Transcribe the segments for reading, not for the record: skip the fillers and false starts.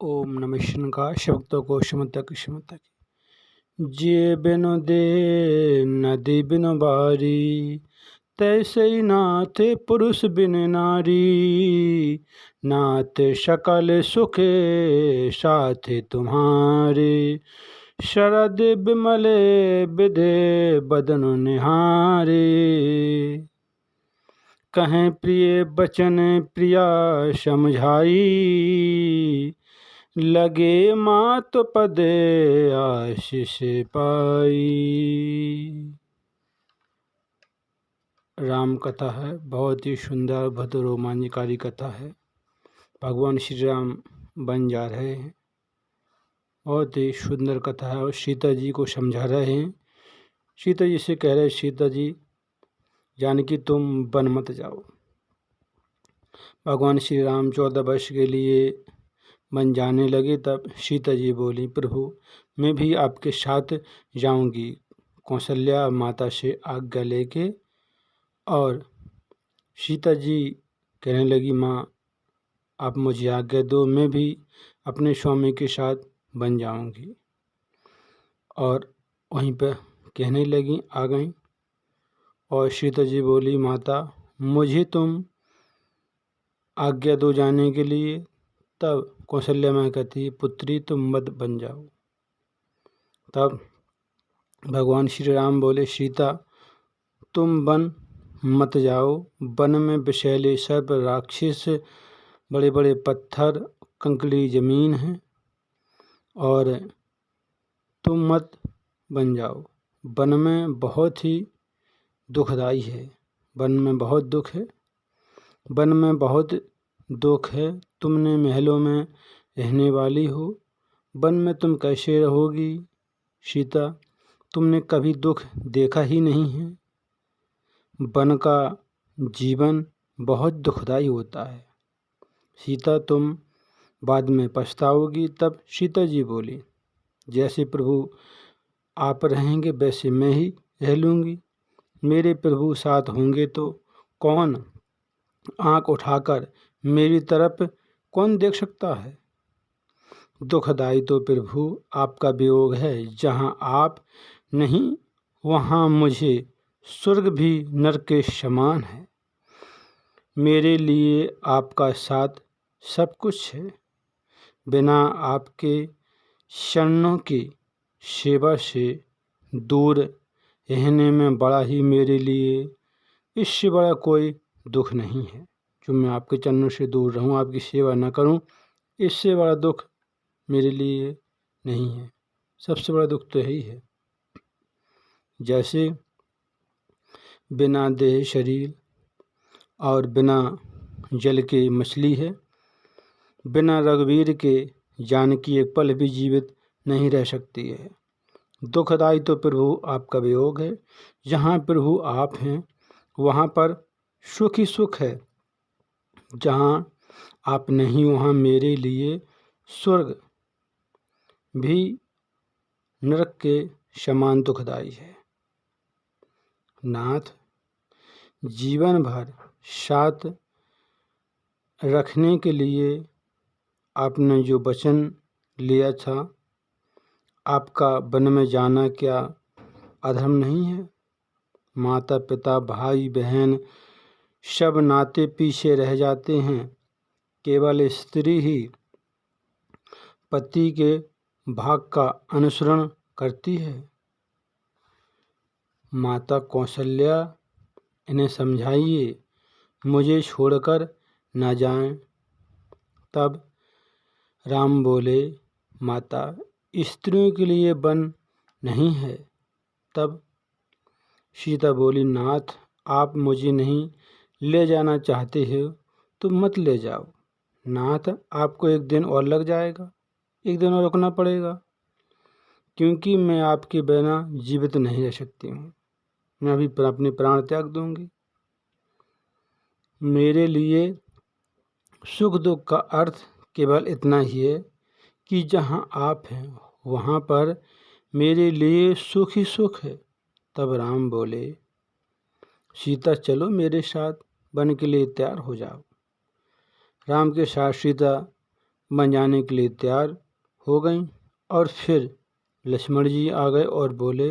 ओम नमः शिवाय शब्दों को क्षमता की जिए बिनु दे नदी बिनु बारी तैसे ही नाथे पुरुष बिन नारी नाथ सकल सुखे साथे तुम्हारे शरद बिमले विधे बदन निहारे कहें प्रिय बचन प्रिया समझाई लगे मात पद आशीष पाई। राम कथा है, बहुत ही सुंदर भद्र रोमांचकारी कथा है। भगवान श्री राम बन जा रहे हैं, बहुत ही सुंदर कथा है और सीता जी को समझा रहे हैं। सीता जी से कह रहे, सीता जी जानकी तुम वन मत जाओ। भगवान श्री राम 14 वर्ष के लिए वन जाने लगे। तब सीता जी बोली, प्रभु मैं भी आपके साथ जाऊंगी। कौशल्या माता से आज्ञा लेके और सीता जी कहने लगी, माँ आप मुझे आज्ञा दो, मैं भी अपने स्वामी के साथ बन जाऊंगी। और वहीं पर कहने लगी, आ गई। और सीता जी बोली, माता मुझे तुम आज्ञा दो जाने के लिए। तब कौशल्या माँ कहती, पुत्री तुम मत बन जाओ। तब भगवान श्री राम बोले, सीता तुम वन मत जाओ। वन में विषैले सर्प, राक्षस, बड़े बड़े पत्थर, कंकड़ी जमीन है और तुम मत बन जाओ। वन में बहुत ही दुखदाई है, वन में बहुत दुख है, वन में बहुत दुख है। तुमने महलों में रहने वाली हो, वन में तुम कैसे रहोगी सीता? तुमने कभी दुख देखा ही नहीं है। वन का जीवन बहुत दुखदाई होता है सीता, तुम बाद में पछताओगी। तब सीता जी बोली, जैसे प्रभु आप रहेंगे वैसे मैं ही रह लूँगी। मेरे प्रभु साथ होंगे तो कौन आँख उठाकर मेरी तरफ कौन देख सकता है। दुखदाई तो प्रभु आपका वियोग है। जहाँ आप नहीं वहाँ मुझे स्वर्ग भी नरक के समान है। मेरे लिए आपका साथ सब कुछ है। बिना आपके शरणों की सेवा से दूर रहने में बड़ा ही मेरे लिए इससे बड़ा कोई दुख नहीं है। जो मैं आपके चरणों से दूर रहूं, आपकी सेवा न करूं, इससे बड़ा दुख मेरे लिए नहीं है। सबसे बड़ा दुख तो यही है। जैसे बिना देह शरीर और बिना जल के मछली है, बिना रघुवीर के जानकी एक पल भी जीवित नहीं रह सकती है। दुखदाई तो प्रभु आपका वियोग है। जहाँ प्रभु आप हैं वहाँ पर सुख ही सुख है। जहाँ आप नहीं वहाँ मेरे लिए स्वर्ग भी नरक के समान दुखदाई है। नाथ जीवन भर साथ रखने के लिए आपने जो वचन लिया था, आपका वन में जाना क्या अधर्म नहीं है? माता पिता भाई बहन सब नाते पीछे रह जाते हैं। केवल स्त्री ही पति के भाग का अनुसरण करती है। माता कौशल्या इन्हें समझाइए, मुझे छोड़कर न जाएं। तब राम बोले, माता स्त्रियों के लिए वन नहीं है। तब सीता बोली, नाथ आप मुझे नहीं ले जाना चाहते हो तो मत ले जाओ। नाथ आपको एक दिन और लग जाएगा, एक दिन और रुकना पड़ेगा, क्योंकि मैं आपके बिना जीवित नहीं रह सकती हूँ। मैं अभी अपने प्राण त्याग दूंगी। मेरे लिए सुख दुख का अर्थ केवल इतना ही है कि जहाँ आप हैं वहाँ पर मेरे लिए सुख ही सुख है। तब राम बोले, सीता चलो मेरे साथ वन के लिए तैयार हो जाओ। राम के साथ सीता बन जाने के लिए तैयार हो गईं। और फिर लक्ष्मण जी आ गए और बोले,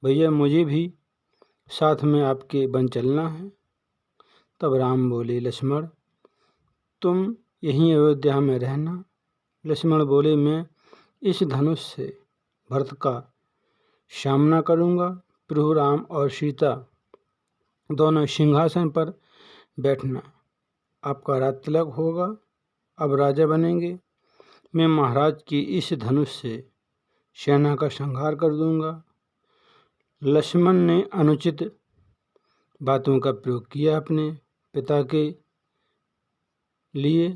भैया मुझे भी साथ में आपके वन चलना है। तब राम बोले, लक्ष्मण तुम यहीं अयोध्या में रहना। लक्ष्मण बोले, मैं इस धनुष से भरत का सामना करूँगा। प्रभु राम और सीता दोनों सिंहासन पर बैठना। आपका राज तिलक होगा, अब राजा बनेंगे। मैं महाराज की इस धनुष से सेना का संहार कर दूंगा। लक्ष्मण ने अनुचित बातों का प्रयोग किया अपने पिता के लिए।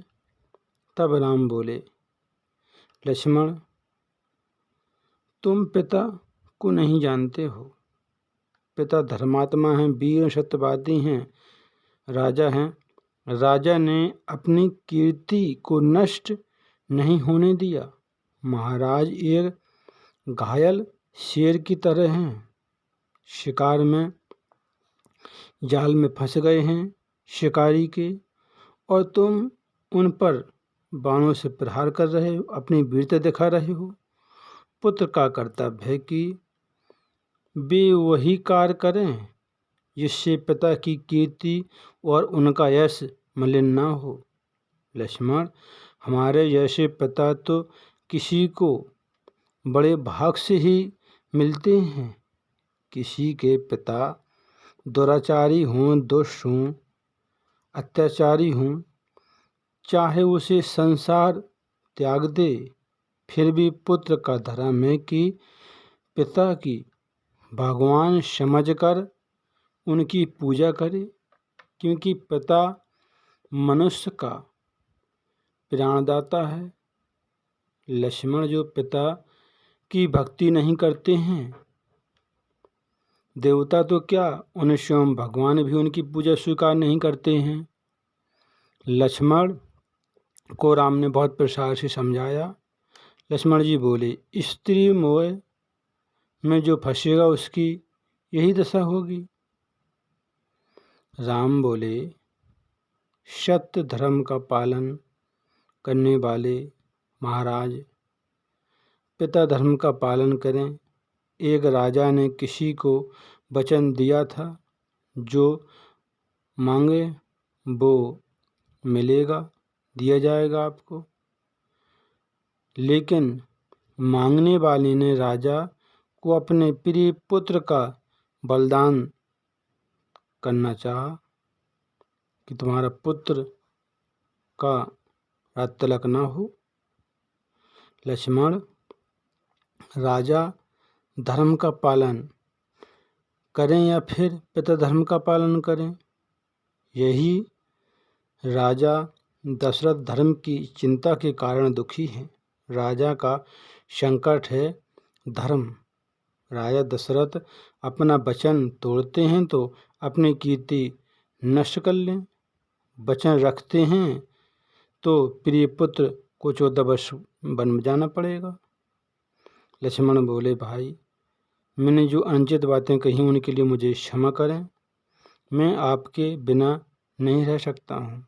तब राम बोले, लक्ष्मण तुम पिता को नहीं जानते हो। पिता धर्मात्मा हैं, वीर सत्यवादी हैं, राजा हैं। राजा ने अपनी कीर्ति को नष्ट नहीं होने दिया। महाराज एक घायल शेर की तरह हैं, शिकार में जाल में फंस गए हैं शिकारी के, और तुम उन पर बाणों से प्रहार कर रहे हो, अपनी वीरता दिखा रहे हो। पुत्र का कर्तव्य है कि वे वही कार्य करें जिससे पिता की कीर्ति और उनका यश मलिन न हो। लक्ष्मण हमारे जैसे पिता तो किसी को बड़े भाग से ही मिलते हैं। किसी के पिता दुराचारी हों, दुष्ट हों, अत्याचारी हों, चाहे उसे संसार त्याग दे, फिर भी पुत्र का धर्म है कि पिता की भगवान समझकर उनकी पूजा करे, क्योंकि पिता मनुष्य का प्राणदाता है। लक्ष्मण जो पिता की भक्ति नहीं करते हैं, देवता तो क्या, उन्हें स्वयं भगवान भी उनकी पूजा स्वीकार नहीं करते हैं। लक्ष्मण को राम ने बहुत प्रसार से समझाया। लक्ष्मण जी बोले, स्त्री मोह में जो फंसेगा उसकी यही दशा होगी। राम बोले, सत्य धर्म का पालन करने वाले महाराज पिता धर्म का पालन करें। एक राजा ने किसी को वचन दिया था, जो मांगे वो मिलेगा, दिया जाएगा आपको। लेकिन मांगने वाले ने राजा को अपने प्रिय पुत्र का बलिदान करना चाहा कि तुम्हारा पुत्र का राज तिलक न हो। लक्ष्मण राजा धर्म का पालन करें या फिर पिता धर्म का पालन करें, यही राजा दशरथ धर्म की चिंता के कारण दुखी हैं। राजा का संकट है धर्म। राजा दशरथ अपना वचन तोड़ते हैं तो अपनी कीर्ति नष्ट कर लें, वचन रखते हैं तो प्रिय पुत्र को 14 वर्ष वन में जाना पड़ेगा। लक्ष्मण बोले, भाई मैंने जो अनुचित बातें कही उनके लिए मुझे क्षमा करें। मैं आपके बिना नहीं रह सकता हूँ।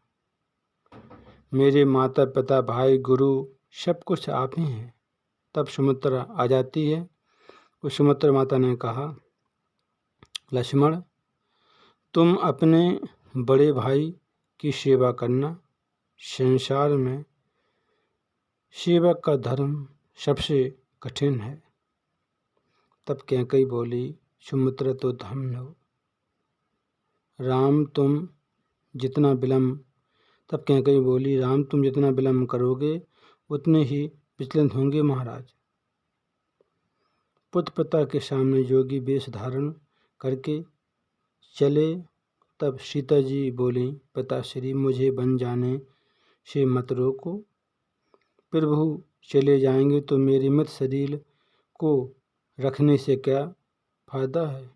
मेरे माता पिता भाई गुरु सब कुछ आप ही हैं। तब सुमित्रा आ जाती है। उस सुमित्रा माता ने कहा, लक्ष्मण तुम अपने बड़े भाई की सेवा करना। संसार में सेवक का धर्म सबसे कठिन है। तब कैकेयी बोली, सुमित्रा तो धन्य हो राम, तुम जितना विलम्ब तब कैकेयी बोली, राम तुम जितना विलम्ब करोगे उतने ही विचलित होंगे महाराज। पुत्र पिता के सामने योगी वेश धारण करके चले। तब सीता जी बोली, पिताश्री मुझे वन जाने से मत रोको। प्रभु चले जाएंगे तो मेरे मृत शरीर को रखने से क्या फायदा है,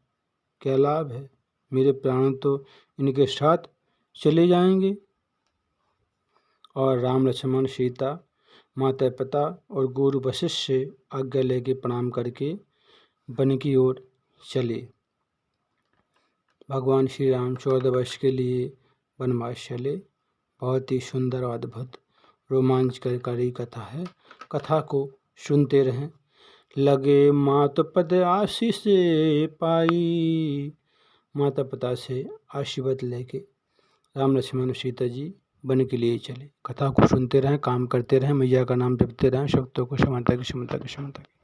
क्या लाभ है। मेरे प्राण तो इनके साथ चले जाएंगे। और राम लक्ष्मण सीता माता पिता और गुरु वशिष्ठ से आज्ञा लेके प्रणाम करके वन की ओर चले। भगवान श्री राम 14 वर्ष के लिए वनवास चले। बहुत ही सुंदर और अद्भुत रोमांचकारी कथा है। कथा को सुनते रहें। लगे मात पद आशीष पाई, माता पिता से आशीर्वाद लेके राम लक्ष्मण सीता जी वन के लिए चले। कथा को सुनते रहें, काम करते रहें, मैया का नाम जपते रहें, शक्तों को क्षमता की क्षमता की क्षमता की।